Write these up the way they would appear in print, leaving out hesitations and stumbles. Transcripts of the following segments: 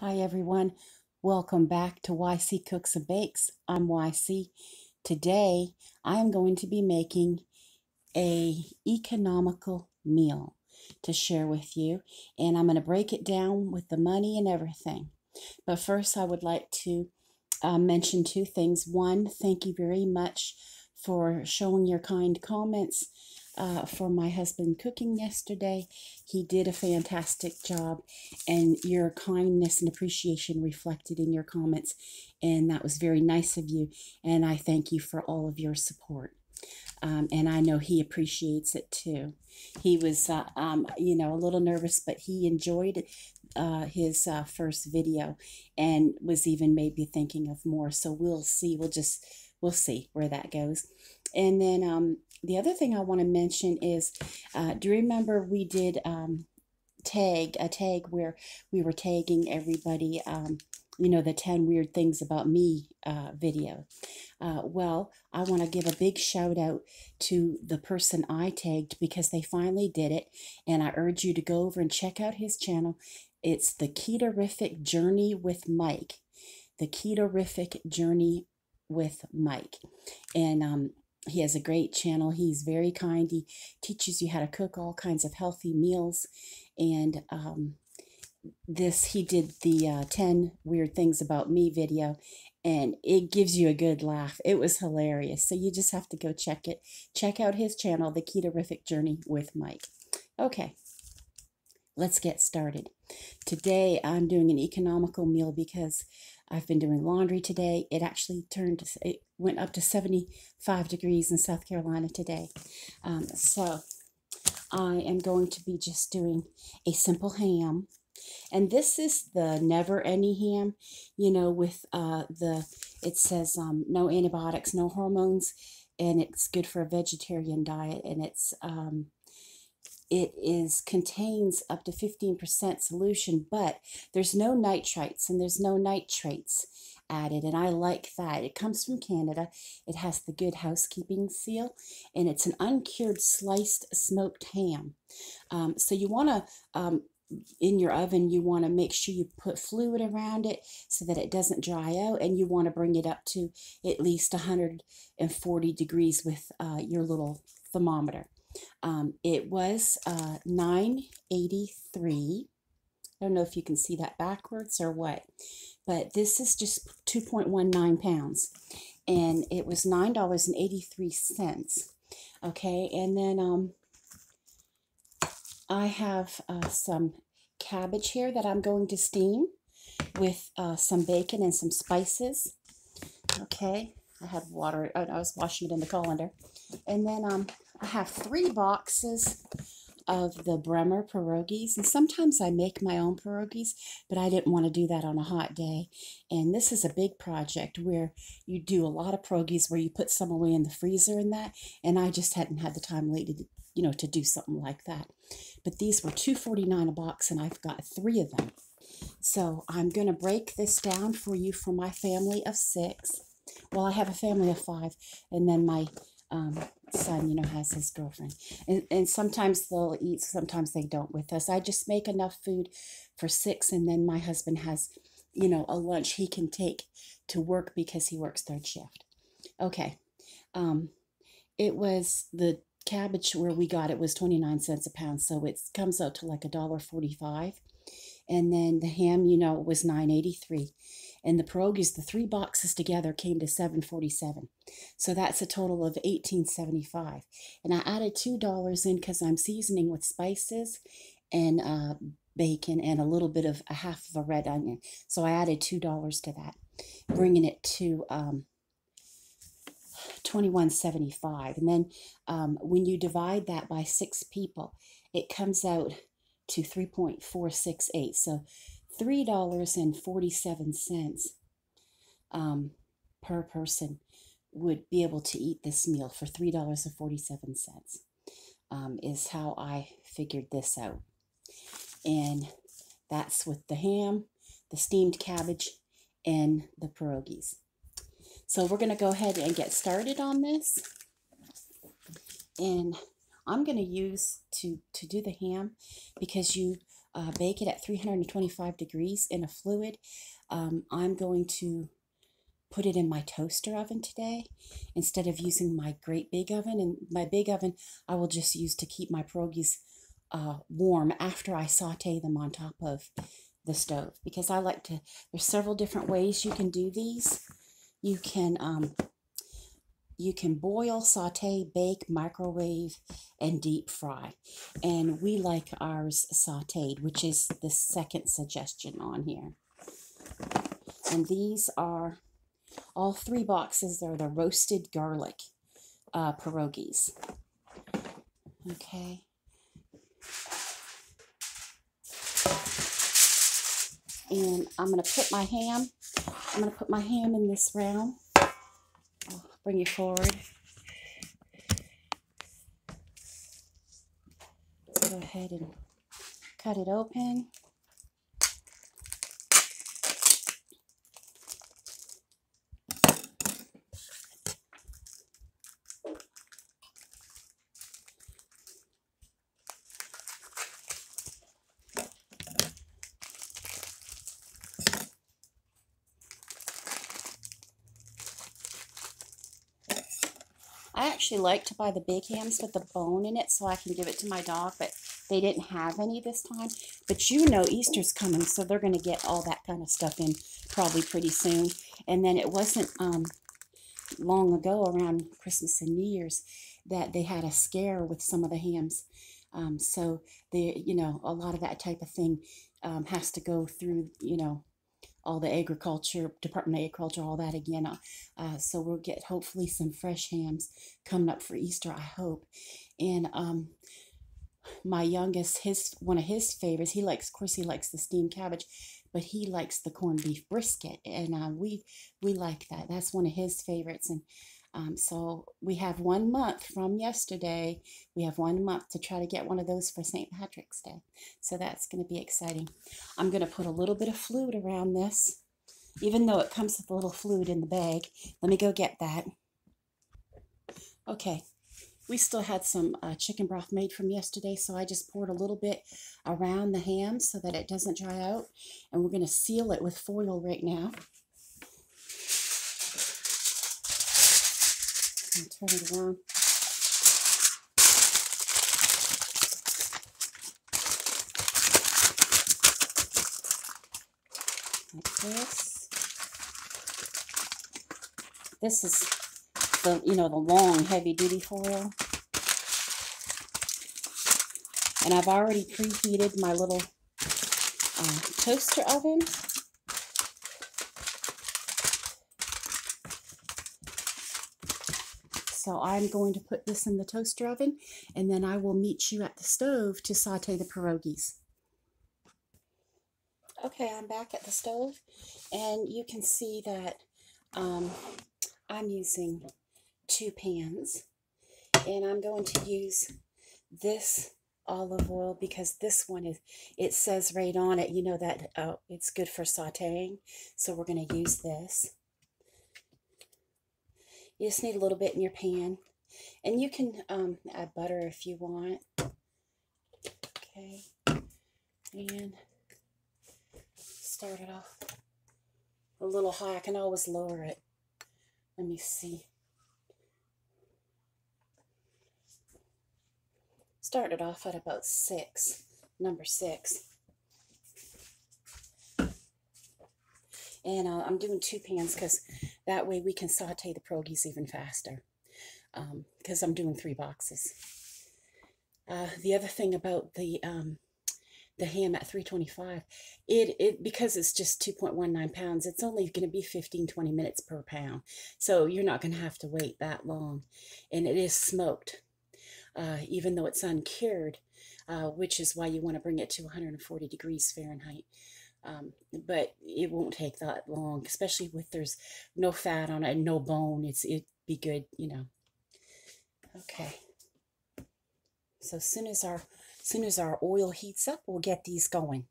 Hi everyone, welcome back to YC Cooks and Bakes. I'm YC. Today I am going to be making a economical meal to share with you, and I'm going to break it down with the money and everything. But first I would like to mention two things. One, thank you very much for showing your kind comments for my husband cooking yesterday. He did a fantastic job, and your kindness and appreciation reflected in your comments, and that was very nice of you, and I thank you for all of your support. And I know he appreciates it too. He was, a little nervous, but he enjoyed his first video and was even maybe thinking of more. So we'll see. We'll see where that goes. And then the other thing I want to mention is, do you remember we did a tag where we were tagging everybody, the 10 weird things about me video. Well, I want to give a big shout out to the person I tagged because they finally did it, and I urge you to go over and check out his channel. It's the Ketorific Journey with Mike. The Ketorific Journey with Mike. And he has a great channel. He's very kind. He teaches you how to cook all kinds of healthy meals. And he did the 10 weird things about me video, and it gives you a good laugh. It was hilarious. So you just have to go check it. Check out his channel, The Ketorific Journey with Mike. Okay, let's get started. Today I'm doing an economical meal because I've been doing laundry today. It went up to 75 degrees in South Carolina today. So I am going to be just doing a simple ham. And this is the Never Any ham, with it says no antibiotics, no hormones, and it's good for a vegetarian diet. And it contains up to 15% solution, but there's no nitrites and there's no nitrates added, and I like that. It comes from Canada. It has the Good Housekeeping seal, and it's an uncured sliced smoked ham. So you want to in your oven, you want to make sure you put fluid around it so that it doesn't dry out, and you want to bring it up to at least 140 degrees with your little thermometer. It was $9.83. I don't know if you can see that backwards or what, but this is just 2.19 pounds, and it was $9.83. Okay, and then I have some cabbage here that I'm going to steam with some bacon and some spices. Okay, I had water. I was washing it in the colander. And then I have 3 boxes of the Bremer pierogies. And sometimes I make my own pierogies, but I didn't want to do that on a hot day. And this is a big project where you do a lot of pierogies where you put some away in the freezer and that. And I just hadn't had the time lately to do something like that. But these were $2.49 a box, and I've got 3 of them. So I'm going to break this down for you for my family of 6. Well, I have a family of 5, and then my son, has his girlfriend. And sometimes they'll eat, sometimes they don't with us. I just make enough food for 6, and then my husband has, a lunch he can take to work because he works 3rd shift. Okay. It was the cabbage where we got it was 29 cents a pound, so it comes out to like $1.45. And then the ham, it was $9.83. And the pierogies, the 3 boxes together came to $7.47. So that's a total of $18.75. And I added $2 in because I'm seasoning with spices and bacon and a little bit of half of a red onion. So I added $2 to that, bringing it to $21.75. And then when you divide that by 6 people, it comes out to 3.468. So $3.47 per person would be able to eat this meal for $3.47 is how I figured this out. And that's with the ham, the steamed cabbage, and the pierogies. So we're going to go ahead and get started on this. And I'm going to use to do the ham, because you bake it at 325 degrees in a fluid. I'm going to put it in my toaster oven today instead of using my great big oven. And my big oven I will just use to keep my pierogies warm after I saute them on top of the stove, because I like to, there's several different ways you can do these. You can boil, saute, bake, microwave, and deep fry. And we like ours sauteed, which is the second suggestion on here. And these are, all 3 boxes are the roasted garlic pierogies. Okay. And I'm going to put my ham, in this round. I'll bring you forward. So go ahead and cut it open. I actually like to buy the big hams with the bone in it so I can give it to my dog, but they didn't have any this time. But you know Easter's coming, so they're going to get all that kind of stuff in probably pretty soon. And then it wasn't long ago, around Christmas and New Year's, that they had a scare with some of the hams. So they, a lot of that type of thing has to go through, all the Department of Agriculture, all that again. So we'll get hopefully some fresh hams coming up for Easter, I hope. And my youngest, one of his favorites, he likes the steamed cabbage, but he likes the corned beef brisket, and we like that. That's one of his favorites. And so we have 1 month from yesterday. We have 1 month to try to get one of those for St. Patrick's Day. So that's going to be exciting. I'm going to put a little bit of fluid around this, even though it comes with a little fluid in the bag. Let me go get that. Okay, we still had some chicken broth made from yesterday, so I just poured a little bit around the ham so that it doesn't dry out. And we're going to seal it with foil right now. And turn it around. Like this. This is the, the long heavy duty foil. And I've already preheated my little toaster oven. So I'm going to put this in the toaster oven, and then I will meet you at the stove to saute the pierogies. Okay, I'm back at the stove, and you can see that I'm using 2 pans, and I'm going to use this olive oil because this one it says right on it, that it's good for sauteing. So we're going to use this. You just need a little bit in your pan. And you can add butter if you want. Okay. And start it off a little high. I can always lower it. Let me see. Start it off at about 6, number 6. And I'm doing 2 pans because that way we can saute the pierogies even faster. Because I'm doing 3 boxes. The other thing about the ham at 325, because it's just 2.19 pounds, it's only going to be 15-20 minutes per pound. So you're not going to have to wait that long. And it is smoked, even though it's uncured, which is why you want to bring it to 140 degrees Fahrenheit. But it won't take that long, especially with there's no fat on it and no bone. It'd be good, Okay. So as soon as our oil heats up, we'll get these going.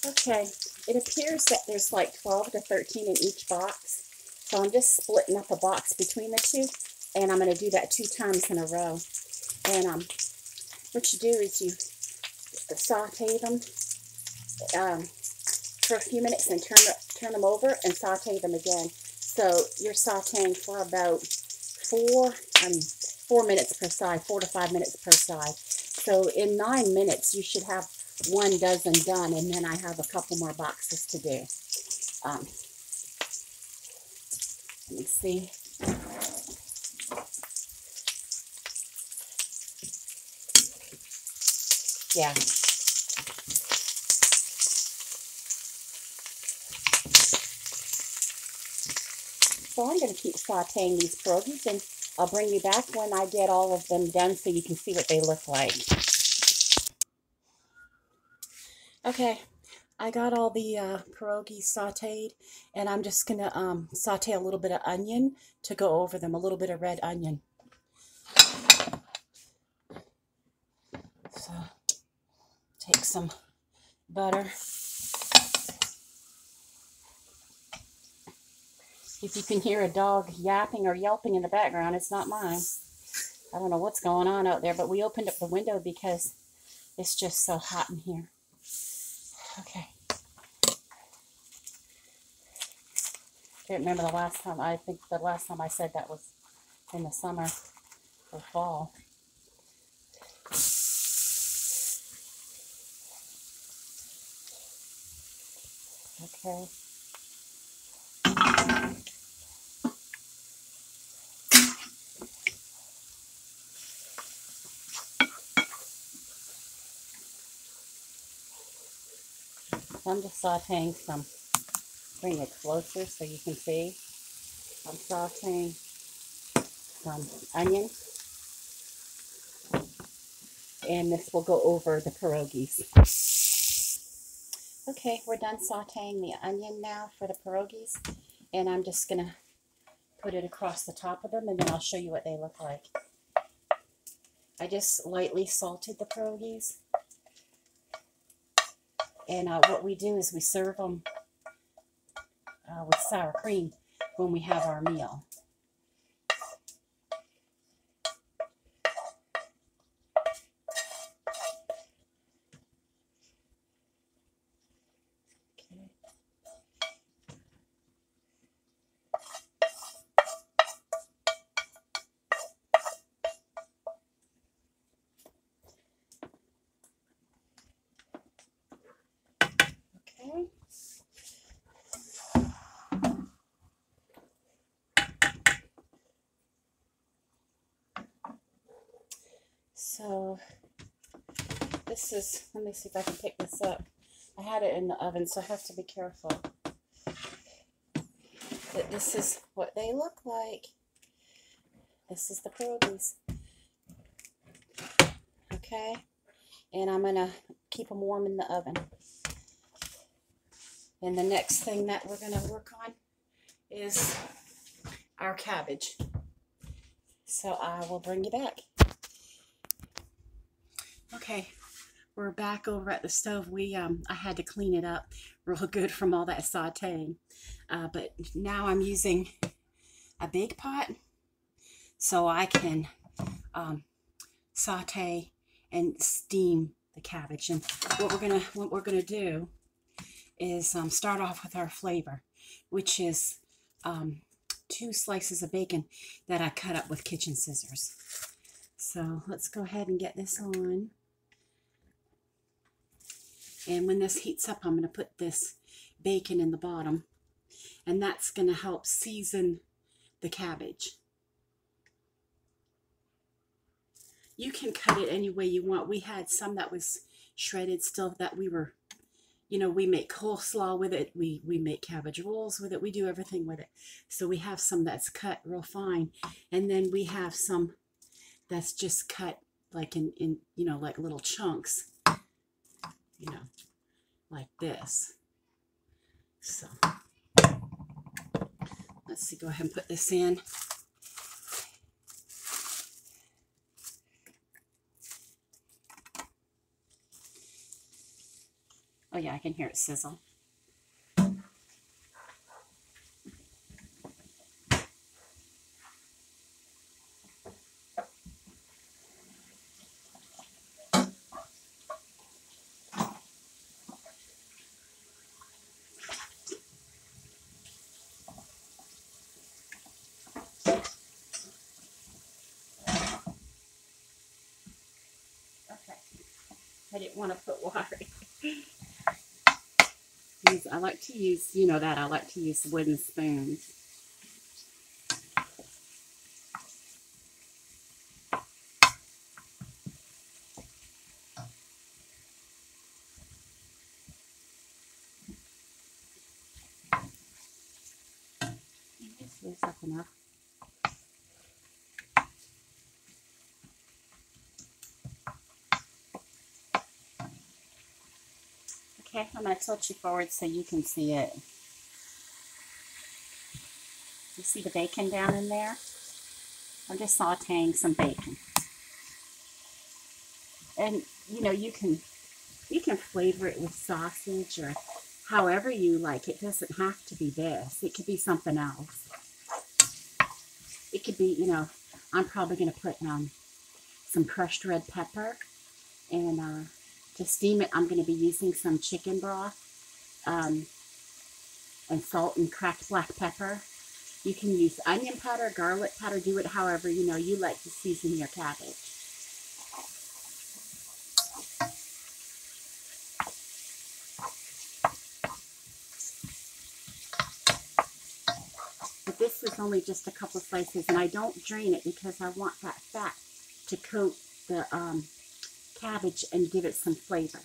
Okay. It appears that there's like 12 to 13 in each box. So I'm just splitting up a box between the 2, and I'm going to do that 2 times in a row. And what you do is you is to saute them for a few minutes and turn them over and saute them again. So you're sauteing for about 4 minutes per side, 4 to 5 minutes per side. So in 9 minutes, you should have 1 dozen done, and then I have a couple more boxes to do. Let me see. Yeah. So I'm going to keep sauteing these pierogies, and I'll bring you back when I get all of them done so you can see what they look like. Okay, I got all the pierogies sauteed, and I'm just going to saute a little bit of onion to go over them, a little bit of red onion. So, take some butter. If you can hear a dog yapping or yelping in the background, it's not mine. I don't know what's going on out there, but we opened up the window because it's just so hot in here. Okay. Can't remember the last time. I think the last time I said that was in the summer or fall. Okay. I'm just sauteing some. Bring it closer so you can see. I'm sauteing some onion, and this will go over the pierogies. Okay, we're done sauteing the onion now for the pierogies, and I'm just gonna put it across the top of them, and then I'll show you what they look like. I just lightly salted the pierogies, and what we do is we serve them with sour cream when we have our meal. Okay. So this is, let me see if I can pick this up. I had it in the oven, so I have to be careful. But this is what they look like. This is the pierogies. Okay, and I'm gonna keep them warm in the oven. And the next thing that we're gonna work on is our cabbage. So I will bring you back. Okay, we're back over at the stove. I had to clean it up real good from all that sauteing. But now I'm using a big pot so I can saute and steam the cabbage. And what we're gonna do is start off with our flavor, which is 2 slices of bacon that I cut up with kitchen scissors. So let's go ahead and get this on. And when this heats up, I'm going to put this bacon in the bottom, and that's going to help season the cabbage. You can cut it any way you want. We had some that was shredded still that we were, you know, we make coleslaw with it. We make cabbage rolls with it. We do everything with it. So we have some that's cut real fine, and then we have some that's just cut like in you know, like little chunks, you know, like this. So let's see, go ahead and put this in. Oh yeah, I can hear it sizzle. I didn't want to put water. I like to use, you know that, I like to use wooden spoons. This is up enough. Okay, I'm going to tilt you forward so you can see it. You see the bacon down in there? I'm just sauteing some bacon. And you know, you can flavor it with sausage or however you like. It doesn't have to be this. It could be something else. It could be, you know, I'm probably going to put some crushed red pepper, and to steam it, I'm going to be using some chicken broth and salt and cracked black pepper. You can use onion powder, garlic powder, do it however, you know, you like to season your cabbage. But this is only just a couple slices, and I don't drain it because I want that fat to coat the cabbage and give it some flavor.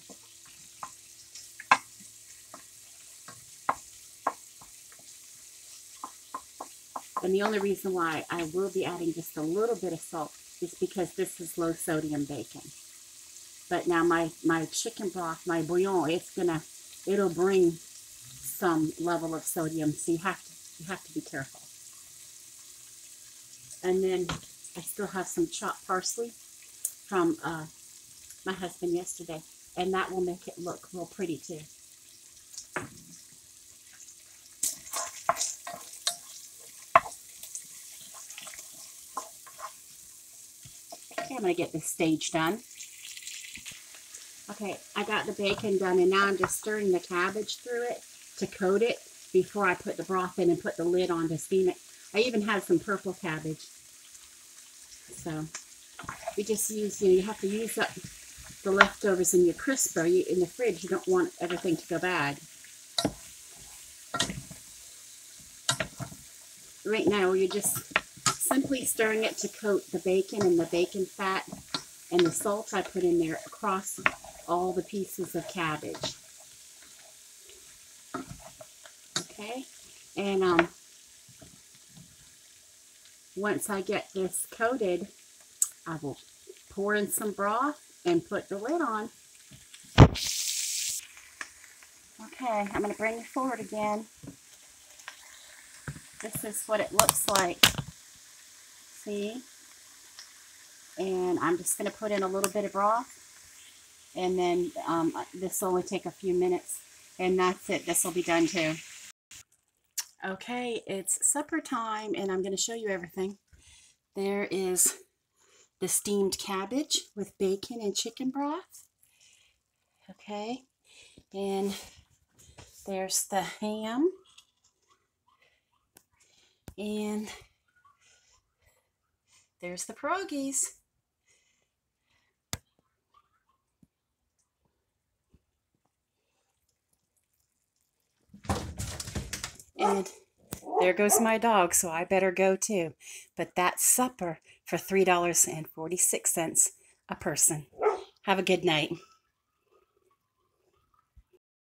And the only reason why I will be adding just a little bit of salt is because this is low sodium bacon. But now my chicken broth, my bouillon, it'll bring some level of sodium, so you have to be careful. And then I still have some chopped parsley from my husband yesterday, and that will make it look real pretty too. Okay, I'm going to get this stage done. Okay, I got the bacon done, and now I'm just stirring the cabbage through it to coat it before I put the broth in and put the lid on to steam it. I even have some purple cabbage. So you just use, you know, you have to use up the leftovers in your crisper. In the fridge, you don't want everything to go bad. Right now, you're just simply stirring it to coat the bacon and the bacon fat and the salt I put in there across all the pieces of cabbage. Okay, and once I get this coated, I will pour in some broth and put the lid on. Okay, I'm going to bring it forward again. This is what it looks like. See? And I'm just going to put in a little bit of broth. And then this will only take a few minutes. And that's it. This will be done too. Okay, it's supper time, and I'm going to show you everything. There is the steamed cabbage with bacon and chicken broth. Okay, and there's the ham. And there's the pierogies. And there goes my dog, so I better go too. But that's supper for $3.46 a person. Have a good night.